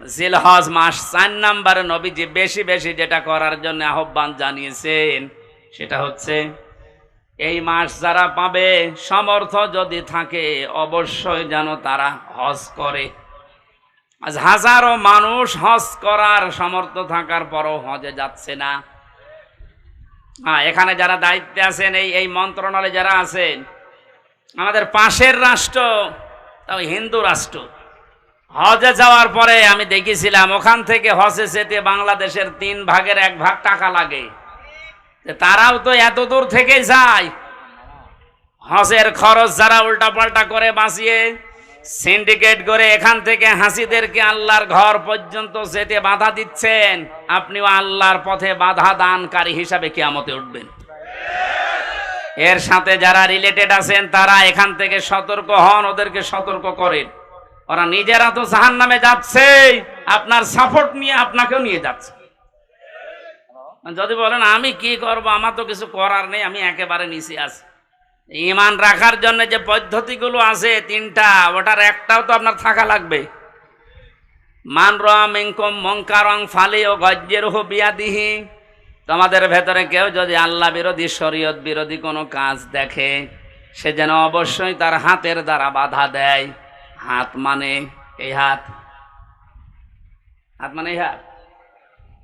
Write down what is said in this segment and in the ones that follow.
জিলহজ মাস 4 নম্বরে নবীজি বেশি বেশি যেটা করার জন্য আহ্বান জানিয়েছেন সেটা হচ্ছে এই মাস যারা পাবে সমর্থ যদি থাকে অবশ্যই যেন তারা হজ করে। আজ হাজারো মানুষ হজ করার সমর্থ থাকার পরও হজে যাচ্ছে না। এখানে যারা দায়িত্বে আছেন, এই মন্ত্রণালয়ে যারা আছেন, আমাদের পাশের রাষ্ট্র তাও হিন্দু রাষ্ট্র, হজে যাওয়ার পরে আমি দেখেছিলাম ওখান থেকে হজে যেতে বাংলাদেশের 3 ভাগের 1 ভাগ টাকা লাগে। তারাও তো এত দূর থেকে যায়, হজের খরচ যারা উল্টাপাল্টা করে বাঁচিয়ে সিন্ডিকেট করে এখান থেকে হাসিদেরকে আল্লাহর ঘর পর্যন্ত যেতে বাধা দিচ্ছেন, আপনিও আল্লাহর পথে বাধা দানকারী হিসাবে কিয়ামতে উঠবেন। এর সাথে যারা রিলেটেড আছেন তারা এখান থেকে সতর্ক হন, ওদেরকে সতর্ক করেন। ওরা নিজেরা তো জাহান্নামে যাচ্ছে, আপনার সাপোর্ট নিয়ে আপনাকেও নিয়ে যাচ্ছে। যদি বলেন আমি কি করব, আমার তো কিছু করার নেই, আমি একেবারে নিচে আছি। ঈমান রাখার জন্য যে পদ্ধতিগুলো আছে 3টা, ওটার একটাও তো আপনার থাকা লাগবে। মান রাআ মিনকুম মুনকারান ফালিয়ুগায়্যিরহু বিয়াদিহি। তোমাদের ভেতরে কেউ যদি আল্লাহ বিরোধী শরীয়ত বিরোধী কোনো কাজ দেখে, সে যেন অবশ্যই তার হাতের দ্বারা বাধা দেয়। হাত মানে এই হাত, হাত মানে এই হাত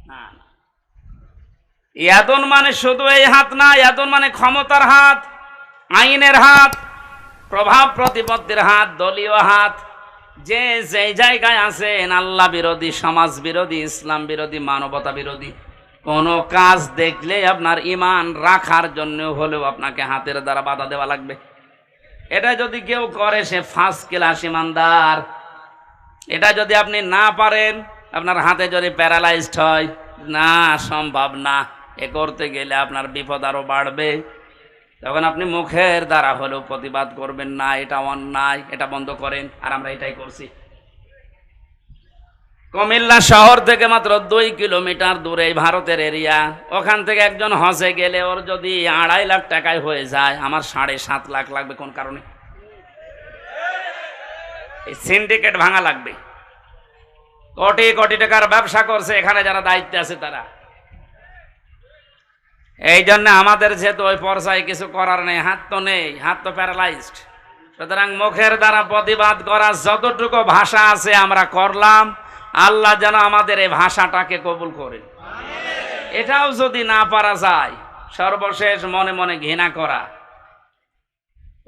না, ইয়াদুন মানে শুধু এই হাত না, ইয়াদুন মানে ক্ষমতার হাত, আইনের হাত, প্রভাব প্রতিপত্তির হাত, দলীয় হাত। যে যেই জায়গায় আছেন আল্লাহ বিরোধী, সমাজ বিরোধী, ইসলাম বিরোধী, মানবতা বিরোধী কোনো কাজ দেখলে আপনার ঈমান রাখার জন্য হলেও আপনাকে হাতের দ্বারা বাধা দেওয়া লাগবে। এটা যদি কেউ করে সে ফার্স্ট ক্লাস ঈমানদার। এটা যদি আপনি না পারেন, আপনার হাতে যদি প্যারালাইজড হয়, না সম্ভব না, এ করতে গেলে আপনার বিপদ আরো বাড়বে। তখন আপনি মুখের দ্বারা হলেও প্রতিবাদ করবেন, না এটা অন্যায়, এটা বন্ধ করেন। আর আমরা এটাই করছি। কুমিল্লা শহর থেকে মাত্র 2 কিলোমিটার দূরে ভারতের এরিয়া, ওখান থেকে একজন হজে গেলে ওর যদি 2.5 লাখ টাকায় হয়ে যায়, আমার 7.5 লাখ লাগবে। কোন কারণে? এই সিন্ডিকেট ভাঙা লাগবে। কোটি কোটি টাকার ব্যবসা করছে এখানে যারা দায়িত্বে আছে তারা। এই জন্য আমাদের যেহেতু ওই পর্যায়ে কিছু করার নেই, হাত তো নেই, হাত তো প্যারালাইজড। সুতরাং মুখের দ্বারা প্রতিবাদ করার যতটুকু ভাষা আছে আমরা করলাম। আল্লাহ যেন আমাদের এই ভাষাটাকে কবুল করেন। এটাও যদি না পারা যায়, সর্বশেষ মনে মনে ঘৃণা করা,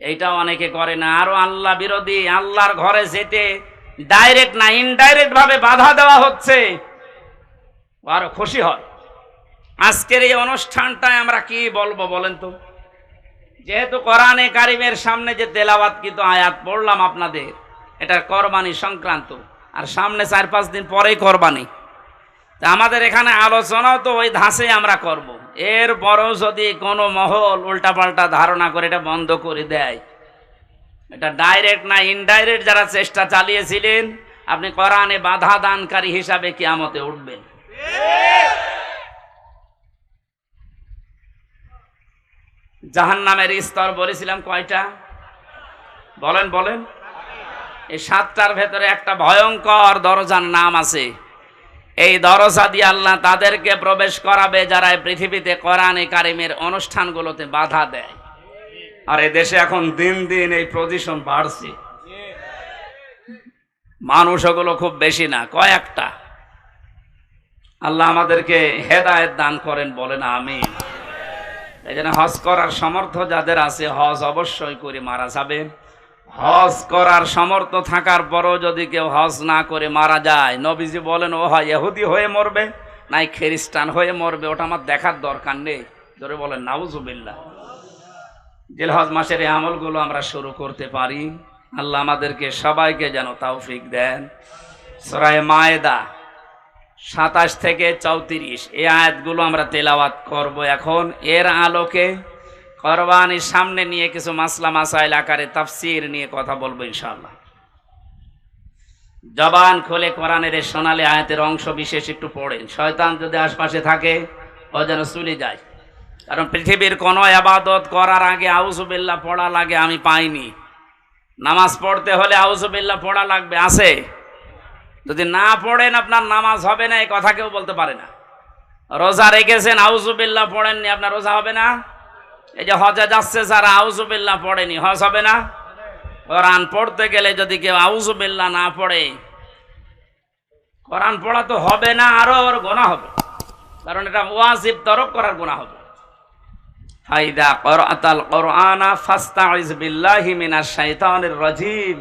এইটাও অনেকে করে না। আরো আল্লাহ বিরোধী, আল্লাহর ঘরে যেতে ডাইরেক্ট না ইনডাইরেক্ট ভাবে বাধা দেওয়া হচ্ছে, আরো খুশি হয়। আজকের এই অনুষ্ঠানটায় আমরা কি বলবো বলেন তো? যেহেতু কোরআনে কারিমের সামনে যে তেলাওয়াতকৃত আয়াত পড়লাম আপনাদের, এটা কোরবানি সংক্রান্ত, আর সামনে 4-5 দিন পরেই কোরবানি। তা আমাদের এখানে আলোচনাও তো ওই ধাঁচে আমরা করব। এরপরও যদি কোনো মহল উল্টাপাল্টা ধারণা করে এটা বন্ধ করে দেয়, এটা ডাইরেক্ট না ইনডাইরেক্ট যারা চেষ্টা চালিয়েছিলেন, আপনি কোরআনে বাধা দানকারী হিসাবে কিয়ামতে উঠবেন। জাহান্নামের স্তর বলেছিলাম কয়টা? বলেন বলেন। এই 7টার ভেতরে একটা ভয়ঙ্কর দরজার নাম আছে। এই দরজা দিয়ে আল্লাহ তাদেরকে প্রবেশ করাবে যারা এই পৃথিবীতে কোরআনে কারিমের অনুষ্ঠানগুলোতে বাধা দেয়। আর এই দেশে এখন দিন দিন এই পজিশন বাড়ছে। মানুষ ওগুলো খুব বেশি না, কয়েকটা। আল্লাহ আমাদেরকে হেদায়েত দান করেন, বলেন আমিন। এই জন্য হজ করার সামর্থ্য যাদের আছে হজ অবশ্যই করে মারা যাবেন। হজ করার সামর্থ্য থাকার পরও যদি কেউ হজ না করে মারা যায়, নবীজি বলেন ও হয় ইহুদি হয়ে মরবে নাই খ্রিস্টান হয়ে মরবে, ওটা আমার দেখার দরকার নেই। ধরে বলেন নাউজুবিল্লাহ। জিলহজ মাসের এই আমলগুলো আমরা শুরু করতে পারি। আল্লাহ আমাদেরকে সবাইকে যেন তৌফিক দেন। সূরা মায়েদা 27 থেকে 34 এই আয়াতগুলো আমরা তেলাওয়াত করব এখন। এর আলোকে কোরবানির সামনে নিয়ে কিছু মাসলা মাসাইল আকারে তাফসীর নিয়ে কথা বলবো ইনশাআল্লাহ। জবান খুলে কোরআনের এই সোনালী আয়াতের অংশ বিশেষ একটু পড়েন। শয়তান যদি আশপাশে থাকে ও যেন চলে যায়। কারণ পৃথিবীর কোনো ইবাদত করার আগে আউযুবিল্লাহ পড়া লাগে আমি পাইনি। নামাজ পড়তে হলে আউযুবিল্লাহ পড়া লাগবে, আছে? যদি না পড়েন আপনার নামাজ হবে না, এই কথা কেউ বলতে পারে না। রোজা রেখেছেন, আউযুবিল্লাহ পড়েননি, আপনার রোজা হবে না। এই যে হজে যাচ্ছে যারা, আউযুবিল্লাহ পড়েনি, হজ হবে না। কোরআন পড়তে গেলে যদি কেউ আউযুবিল্লাহ না পড়ে, কোরআন পড়া তো হবে না, আরো ওর গুনাহ হবে, কারণ এটা ওয়াজিব তরক করার গুনাহ হবে। ফাইদা ক্বরাতাল কুরআনা ফাস্তাইজ বিল্লাহি মিনাশ শাইতানির রাজিম।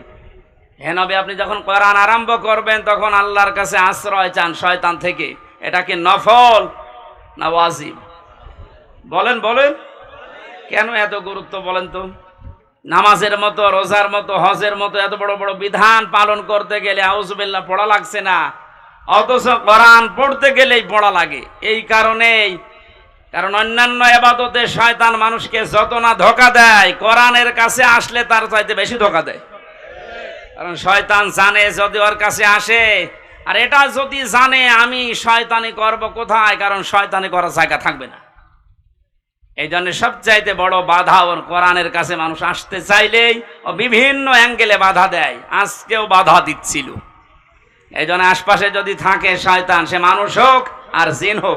হে নবী, আপনি যখন কোরআন আরম্ভ করবেন তখন আল্লাহর কাছে আশ্রয় চান শয়তান থেকে। এটা কি নফল না ওয়াজিব? বলেন বলেন, কেন এত গুরুত্ব বলেন তো? নামাজের মতো, রোজার মতো, হজের মতো এত বড় বড় বিধান পালন করতে গেলে আউযুবিল্লাহ পড়া লাগছে না, অথচ কোরআন পড়তে গেলেই পড়া লাগে। এই কারণেই, কারণ অন্যান্য ইবাদতে শয়তান মানুষকে যত না ধোঁকা দেয়, কোরআনের কাছে আসলে তার চাইতে বেশি ধোঁকা দেয়। কারণ শয়তান জানে যদি ওর কাছে আসে, আর এটা যদি জানে আমি শয়তানি করব কোথায়, কারণ শয়তানি করার জায়গা থাকবে না। এই জন্য সবচাইতে বড় বাধা ওর কোরআনের কাছে মানুষ আসতে চাইলেই ও বিভিন্ন অ্যাঙ্গেলে বাধা দেয়। আজকেও বাধা দিচ্ছিল। এই জন্য আশপাশে যদি থাকে শয়তান, সে মানুষ হোক আর জিন হোক,